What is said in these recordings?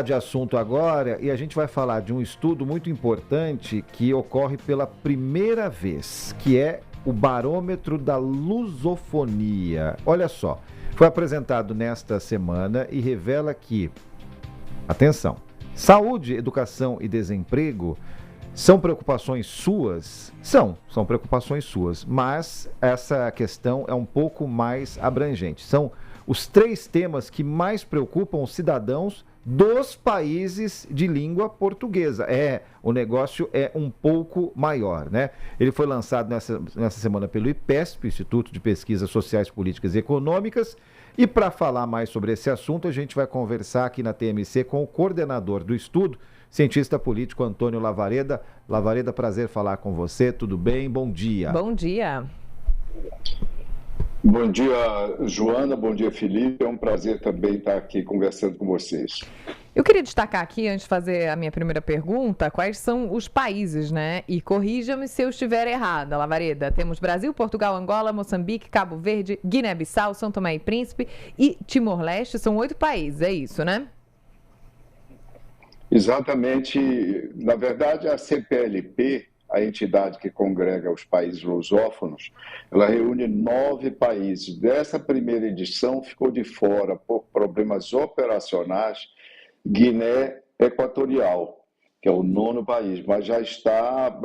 de assunto agora e a gente vai falar de um estudo muito importante que ocorre pela primeira vez, que é o Barômetro da Lusofonia. Olha só, foi apresentado nesta semana e revela que, atenção, saúde, educação e desemprego são preocupações suas? São preocupações suas, mas essa questão é um pouco mais abrangente. São os 3 temas que mais preocupam os cidadãos dos países de língua portuguesa. O negócio é um pouco maior, né? Ele foi lançado nessa semana pelo IPESP, Instituto de Pesquisas Sociais, Políticas e Econômicas, e para falar mais sobre esse assunto, a gente vai conversar aqui na TMC com o coordenador do estudo, cientista político Antônio Lavareda. Lavareda, prazer falar com você, tudo bem? Bom dia. Bom dia. Bom dia, Joana, bom dia, Felipe. É um prazer também estar aqui conversando com vocês. Eu queria destacar aqui, antes de fazer a minha primeira pergunta, quais são os países, né? E corrija-me se eu estiver errada, Lavareda. Temos Brasil, Portugal, Angola, Moçambique, Cabo Verde, Guiné-Bissau, São Tomé e Príncipe e Timor-Leste. São 8 países, é isso, né? Exatamente. Na verdade, a CPLP, a entidade que congrega os países lusófonos, ela reúne 9 países. Dessa primeira edição ficou de fora, por problemas operacionais, Guiné Equatorial, que é o 9º país, mas já está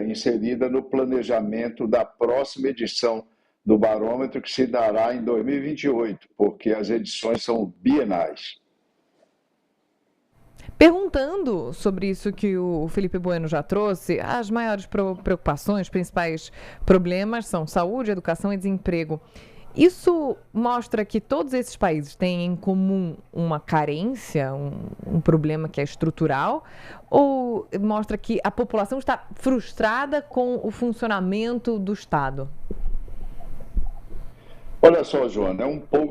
inserida no planejamento da próxima edição do barômetro, que se dará em 2028, porque as edições são bienais. Perguntando sobre isso que o Felipe Bueno já trouxe, as maiores preocupações, principais problemas são saúde, educação e desemprego. Isso mostra que todos esses países têm em comum uma carência, um problema que é estrutural, ou mostra que a população está frustrada com o funcionamento do Estado? Olha só, Joana,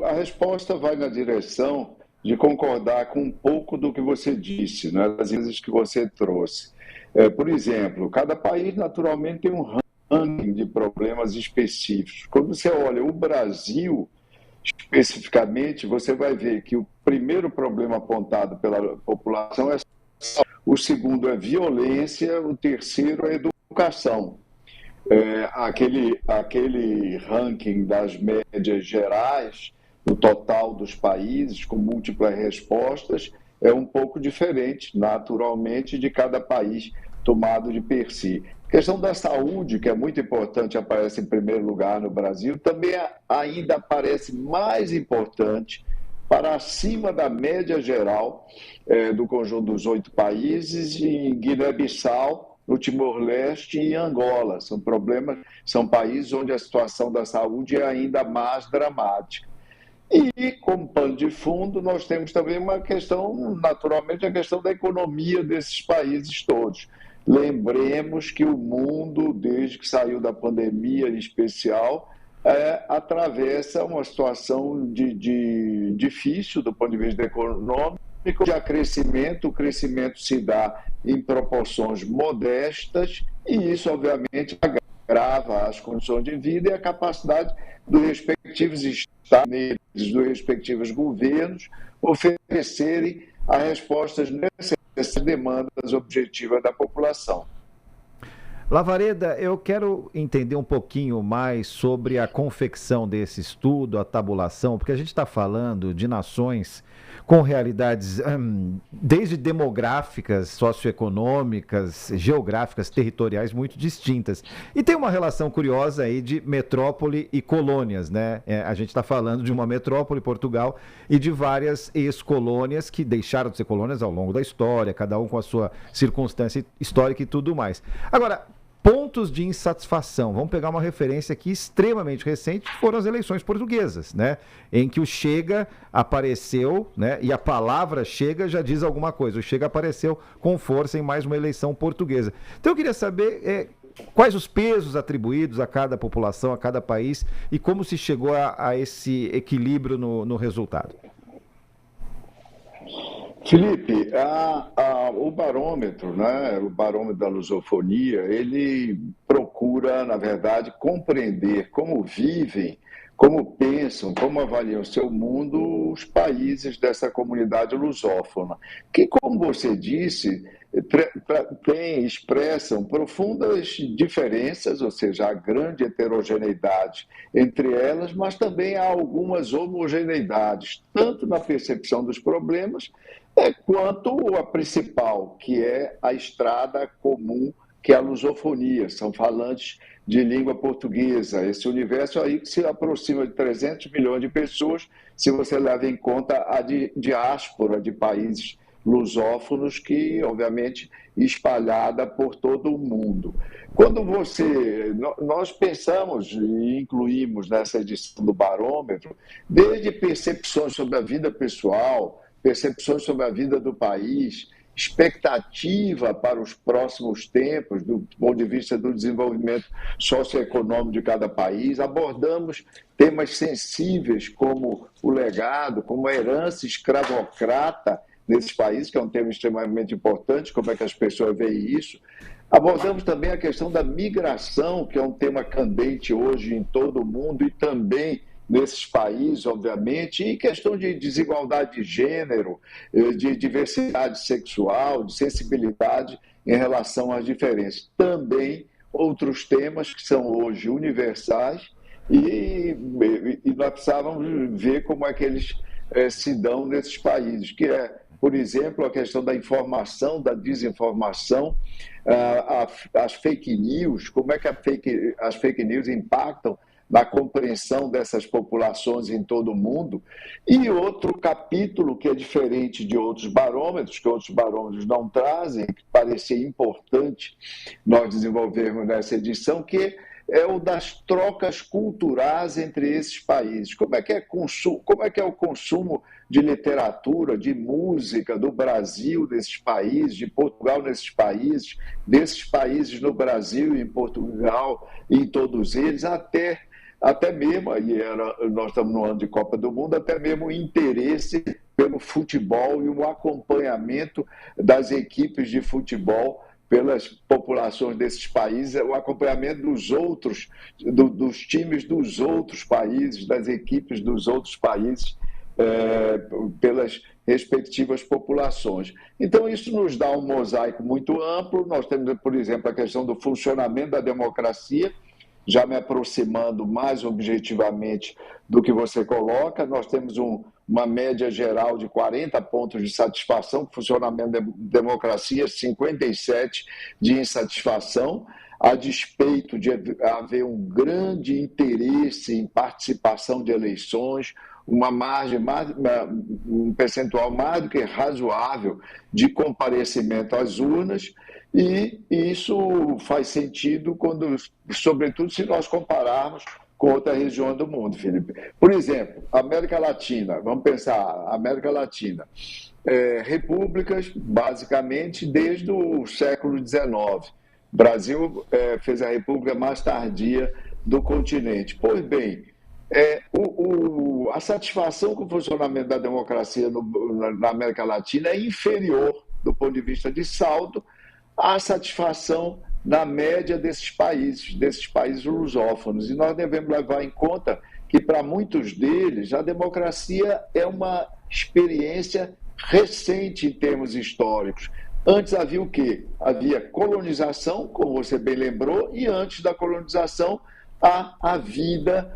a resposta vai na direção de concordar com um pouco do que você disse, né, das vezes que você trouxe. Por exemplo, cada país naturalmente tem um ranking de problemas específicos. Quando você olha o Brasil, especificamente, você vai ver que o primeiro problema apontado pela população é saúde, o segundo é violência, o terceiro é educação. Aquele ranking das médias gerais, o total dos países, com múltiplas respostas, é um pouco diferente, naturalmente, de cada país tomado de per si. A questão da saúde, que é muito importante, aparece em primeiro lugar no Brasil, também ainda aparece mais importante, para acima da média geral do conjunto dos 8 países, em Guiné-Bissau, no Timor-Leste e em Angola. São países onde a situação da saúde é ainda mais dramática. E, como pano de fundo, nós temos também uma questão, naturalmente, a questão da economia desses países todos. Lembremos que o mundo, desde que saiu da pandemia em especial, atravessa uma situação difícil do ponto de vista econômico, de crescimento. O crescimento se dá em proporções modestas e isso, obviamente, agrava as condições de vida e a capacidade dos respectivos estados, dos respectivos governos, oferecerem as respostas necessárias às demandas objetivas da população. Lavareda, eu quero entender um pouquinho mais sobre a confecção desse estudo, a tabulação, porque a gente está falando de nações com realidades desde demográficas, socioeconômicas, geográficas, territoriais muito distintas. E tem uma relação curiosa aí de metrópole e colônias, né? A gente está falando de uma metrópole, Portugal, e de várias ex-colônias que deixaram de ser colônias ao longo da história, cada um com a sua circunstância histórica e tudo mais. Agora, pontos de insatisfação. Vamos pegar uma referência aqui extremamente recente, que foram as eleições portuguesas, né? Em que o Chega apareceu, né? E a palavra Chega já diz alguma coisa. O Chega apareceu com força em mais uma eleição portuguesa. Então eu queria saber quais os pesos atribuídos a cada população, a cada país, e como se chegou a esse equilíbrio no resultado. Felipe, o barômetro, né, o barômetro da lusofonia, ele procura, na verdade, compreender como vivem como pensam, como avaliam o seu mundo os países dessa comunidade lusófona, que, como você disse, expressam profundas diferenças, ou seja, há grande heterogeneidade entre elas, mas também há algumas homogeneidades, tanto na percepção dos problemas, quanto a principal, que é a estrada comum, que é a lusofonia, são falantes de língua portuguesa. Esse universo aí que se aproxima de 300 milhões de pessoas, se você leva em conta a diáspora de países lusófonos, que, obviamente, espalhada por todo o mundo. Quando nós pensamos e incluímos nessa edição do Barômetro, desde percepções sobre a vida pessoal, percepções sobre a vida do país, expectativa para os próximos tempos, do ponto de vista do desenvolvimento socioeconômico de cada país. Abordamos temas sensíveis como o legado, como a herança escravocrata nesses países, que é um tema extremamente importante, como é que as pessoas veem isso. Abordamos também a questão da migração, que é um tema candente hoje em todo o mundo e também nesses países, obviamente, e questão de desigualdade de gênero, de diversidade sexual, de sensibilidade em relação às diferenças. Também outros temas que são hoje universais e nós precisávamos ver como é que eles se dão nesses países, que é, por exemplo, a questão da informação, da desinformação, as fake news, como é que as fake news impactam na compreensão dessas populações em todo o mundo. E outro capítulo que é diferente de outros barômetros, que outros barômetros não trazem, que parecia importante nós desenvolvermos nessa edição, que é o das trocas culturais entre esses países. Como é que é o consumo de literatura, de música do Brasil nesses países, de Portugal nesses países, desses países no Brasil e em Portugal, e em todos eles, até mesmo, nós estamos no ano de Copa do Mundo, até mesmo o interesse pelo futebol e o acompanhamento das equipes de futebol pelas populações desses países, o acompanhamento dos times dos outros países, das equipes dos outros países, pelas respectivas populações. Então, isso nos dá um mosaico muito amplo. Nós temos, por exemplo, a questão do funcionamento da democracia, já me aproximando mais objetivamente do que você coloca. Nós temos uma média geral de 40 pontos de satisfação com o funcionamento da democracia, 57 de insatisfação, a despeito de haver um grande interesse em participação de eleições, um percentual mais do que razoável de comparecimento às urnas, e isso faz sentido sobretudo se nós compararmos com outras regiões do mundo, Felipe. Por exemplo, América Latina, vamos pensar, América Latina, repúblicas, basicamente, desde o século XIX. O Brasil fez a república mais tardia do continente. Pois bem, a satisfação com o funcionamento da democracia na América Latina é inferior, do ponto de vista de saldo, à satisfação na média desses países lusófonos. E nós devemos levar em conta que, para muitos deles, a democracia é uma experiência recente em termos históricos. Antes havia o quê? Havia colonização, como você bem lembrou, e antes da colonização, a vida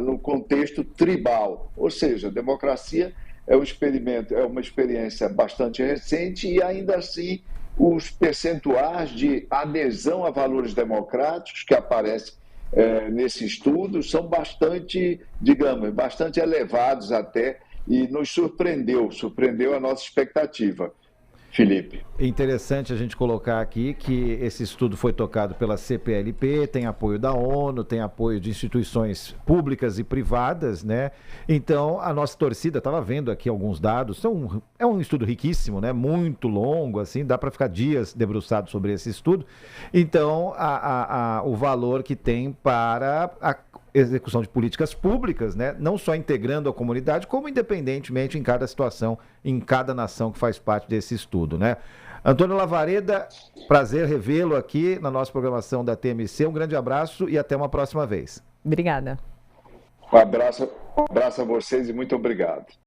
no contexto tribal. Ou seja, a democracia é uma experiência bastante recente e, ainda assim, os percentuais de adesão a valores democráticos que aparecem nesse estudo são bastante elevados até, e nos surpreendeu a nossa expectativa. Felipe. Interessante a gente colocar aqui que esse estudo foi tocado pela CPLP, tem apoio da ONU, tem apoio de instituições públicas e privadas, né? Então, a nossa torcida, estava vendo aqui alguns dados, é um estudo riquíssimo, né? Muito longo, assim, dá para ficar dias debruçado sobre esse estudo. Então, o valor que tem para a execução de políticas públicas, né? Não só integrando a comunidade, como independentemente em cada situação, em cada nação que faz parte desse estudo, né? Antônio Lavareda, prazer revê-lo aqui na nossa programação da TMC. Um grande abraço e até uma próxima vez. Obrigada. Um abraço a vocês e muito obrigado.